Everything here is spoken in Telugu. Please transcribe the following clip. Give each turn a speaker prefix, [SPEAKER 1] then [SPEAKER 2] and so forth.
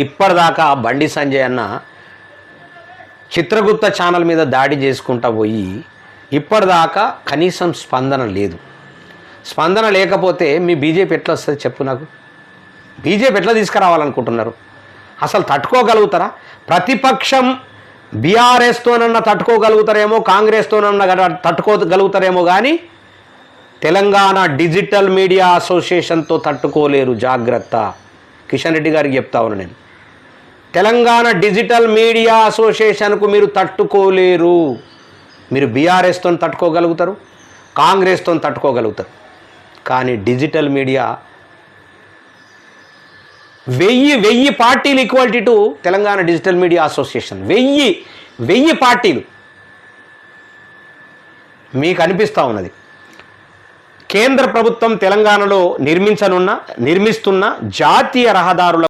[SPEAKER 1] ఇప్పటిదాకా బండి సంజయ్ అన్న చిత్రగుప్త ఛానల్ మీద దాడి చేసుకుంటా పోయి ఇప్పటిదాకా కనీసం స్పందన లేదు. స్పందన లేకపోతే మీ బీజేపీ ఎట్లా వస్తుంది చెప్పు నాకు? బీజేపీ ఎట్లా తీసుకురావాలనుకుంటున్నారు? అసలు తట్టుకోగలుగుతారా? ప్రతిపక్షం బీఆర్ఎస్తోనన్నా తట్టుకోగలుగుతారేమో, కాంగ్రెస్తోనన్నా తట్టుకోగలుగుతారేమో, కానీ తెలంగాణ డిజిటల్ మీడియా అసోసియేషన్తో తట్టుకోలేరు. జాగ్రత్త. కిషన్ రెడ్డి గారికి చెప్తా ఉన్నా నేను. తెలంగాణ డిజిటల్ మీడియా అసోసియేషన్కు మీరు తట్టుకోలేరు. మీరు బీఆర్ఎస్తో తట్టుకోగలుగుతారు, కాంగ్రెస్తో తట్టుకోగలుగుతారు, కానీ డిజిటల్ మీడియా 1000 పార్టీలు equality to Telangana digital media association. 1000 పార్టీలు మీకు అనిపిస్తూ ఉన్నది. కేంద్ర ప్రభుత్వం తెలంగాణలో నిర్మిస్తున్న జాతీయ రహదారుల